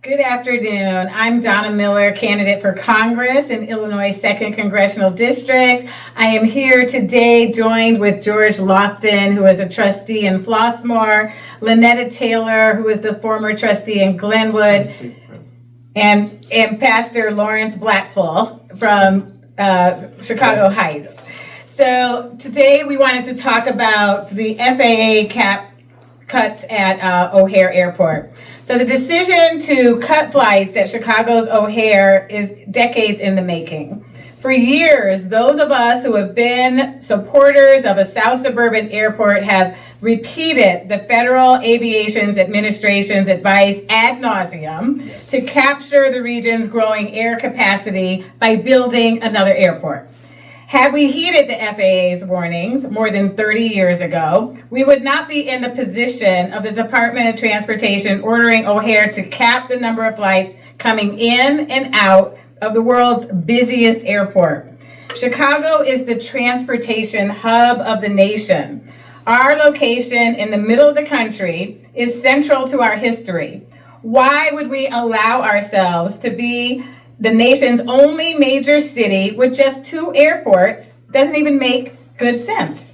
Good afternoon. I'm Donna Miller, candidate for Congress in Illinois' 2nd Congressional District. I am here today joined with George Lofton, who is a trustee in Flossmoor, Lynetta Taylor, who is the former trustee in Glenwood, and Pastor Lawrence Blackfull from Chicago Heights. So today we wanted to talk about the FAA cap cuts at O'Hare Airport. So the decision to cut flights at Chicago's O'Hare is decades in the making. For years, those of us who have been supporters of a South Suburban Airport have repeated the Federal Aviation Administration's advice ad nauseum to capture the region's growing air capacity by building another airport. Had we heeded the FAA's warnings more than 30 years ago, we would not be in the position of the Department of Transportation ordering O'Hare to cap the number of flights coming in and out of the world's busiest airport. Chicago is the transportation hub of the nation. Our location in the middle of the country is central to our history. Why would we allow ourselves to be the nation's only major city with just 2 airports? Doesn't even make good sense.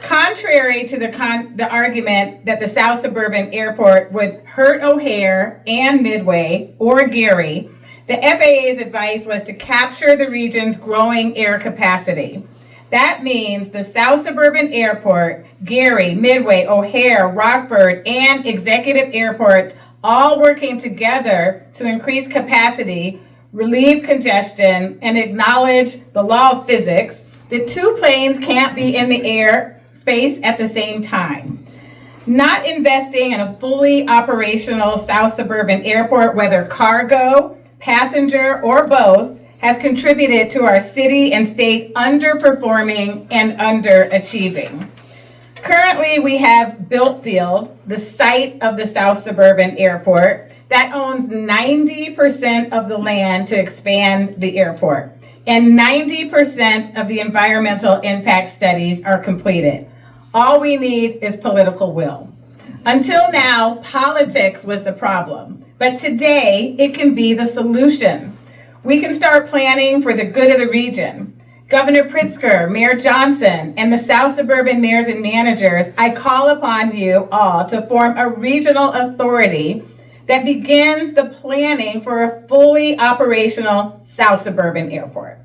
Contrary to the argument that the South Suburban Airport would hurt O'Hare and Midway or Gary, the FAA's advice was to capture the region's growing air capacity. That means the South Suburban Airport, Gary, Midway, O'Hare, Rockford, and executive airports all working together to increase capacity, relieve congestion, and acknowledge the law of physics that 2 planes can't be in the air space at the same time. Not investing in a fully operational South Suburban Airport, whether cargo, passenger, or both, has contributed to our city and state underperforming and underachieving. Currently, we have Built Field, the site of the South Suburban Airport, that owns 90% of the land to expand the airport, and 90% of the environmental impact studies are completed. All we need is political will. Until now, politics was the problem, but today it can be the solution. We can start planning for the good of the region. Governor Pritzker, Mayor Johnson, and the South Suburban mayors and managers, I call upon you all to form a regional authority that begins the planning for a fully operational South Suburban Airport.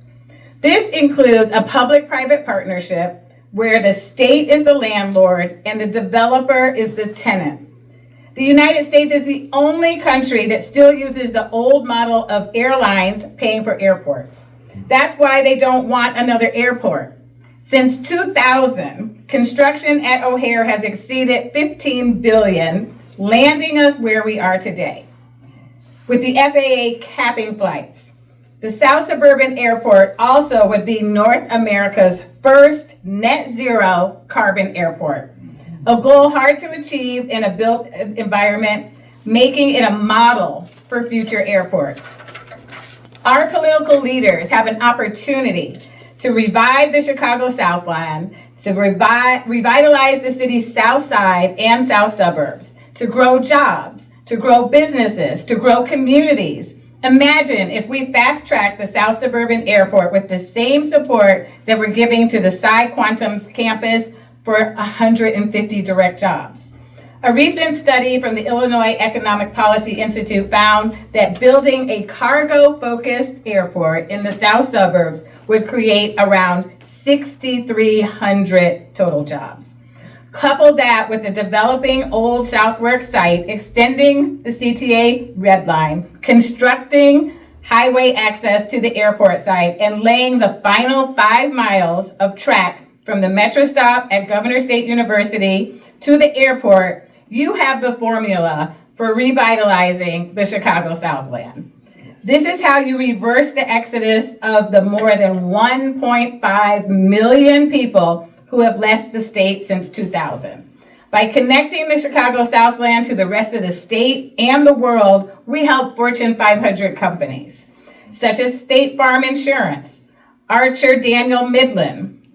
This includes a public-private partnership where the state is the landlord and the developer is the tenant. The United States is the only country that still uses the old model of airlines paying for airports. That's why they don't want another airport. Since 2000, construction at O'Hare has exceeded $15 billion, landing us where we are today. With the FAA capping flights, the South Suburban Airport also would be North America's first net zero carbon airport, a goal hard to achieve in a built environment, making it a model for future airports. Our political leaders have an opportunity to revive the Chicago Southland, to revitalize the city's south side and south suburbs, to grow jobs, to grow businesses, to grow communities. Imagine if we fast-track the South Suburban Airport with the same support that we're giving to the Psi Quantum campus for 150 direct jobs. A recent study from the Illinois Economic Policy Institute found that building a cargo-focused airport in the south suburbs would create around 6,300 total jobs. Couple that with the developing Old Southwark site, extending the CTA Red Line, constructing highway access to the airport site, and laying the final 5 miles of track from the metro stop at Governor State University to the airport, you have the formula for revitalizing the Chicago Southland. This is how you reverse the exodus of the more than 1.5 million people who have left the state since 2000. By connecting the Chicago Southland to the rest of the state and the world, we help Fortune 500 companies, such as State Farm Insurance, Archer Daniel Midland,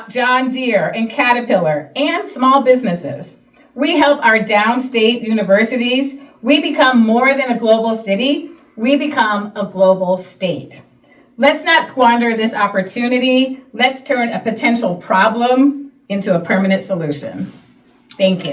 John Deere, and Caterpillar, and small businesses. We help our downstate universities We become more than a global city, we become a global state. Let's not squander this opportunity. Let's turn a potential problem into a permanent solution. Thank you.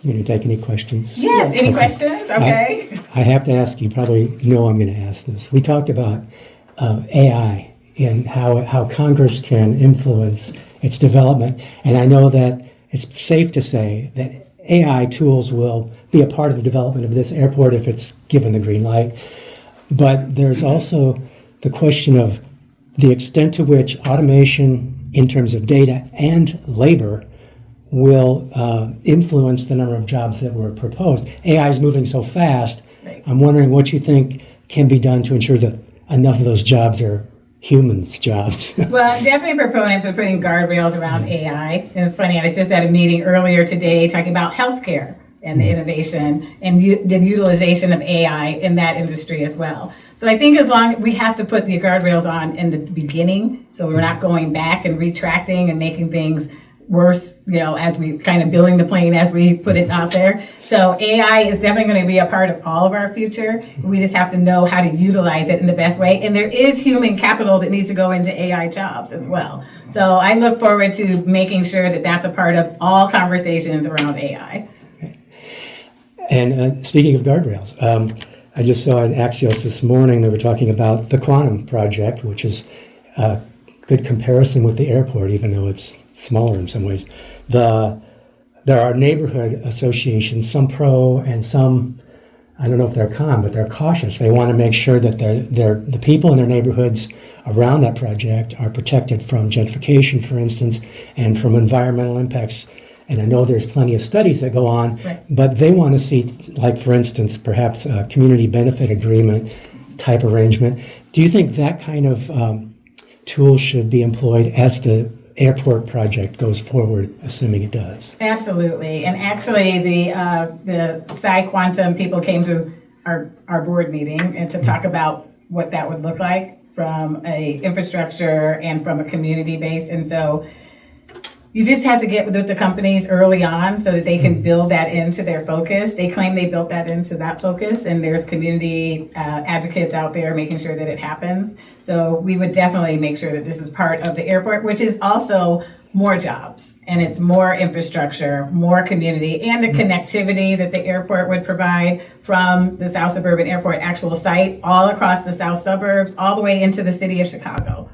You going to take any questions? Yes, any questions? Okay. I have to ask, you probably know I'm going to ask this. We talked about AI and how Congress can influence its development. And I know that it's safe to say that AI tools will be a part of the development of this airport if it's given the green light. But there's also the question of the extent to which automation in terms of data and labor will influence the number of jobs that were proposed. AI is moving so fast. Right. I'm wondering what you think can be done to ensure that enough of those jobs are humans' jobs. Well, I'm definitely a proponent for putting guardrails around AI. And it's funny, I was just at a meeting earlier today talking about healthcare and the innovation and the utilization of AI in that industry as well. So I think as long we have to put the guardrails on in the beginning, so we're not going back and retracting and making things worse, as we kind of building the plane as we put it out there. So AI is definitely going to be a part of all of our future. We just have to know how to utilize it in the best way. And there is human capital that needs to go into AI jobs as well. So I look forward to making sure that that's a part of all conversations around AI. And speaking of guardrails, I just saw in Axios this morning they were talking about the Quantum project, which is a good comparison with the airport, even though it's smaller in some ways. There are neighborhood associations, some pro and some, I don't know if they're con, but they're cautious. They want to make sure that the people in their neighborhoods around that project are protected from gentrification, for instance, and from environmental impacts. And I know there's plenty of studies that go on, right, but they want to see, like, for instance, perhaps a community benefit agreement type arrangement. Do you think that kind of tool should be employed as the airport project goes forward, assuming it does? Absolutely. And actually, the Psi Quantum people came to our board meeting and to talk about what that would look like from a infrastructure and from a community base. And so you just have to get with the companies early on so that they can build that into their focus. They claim they built that into that focus, and there's community advocates out there making sure that it happens. So we would definitely make sure that this is part of the airport, which is also more jobs, and it's more infrastructure, more community, and the connectivity that the airport would provide from the South Suburban Airport actual site all across the south suburbs, all the way into the city of Chicago.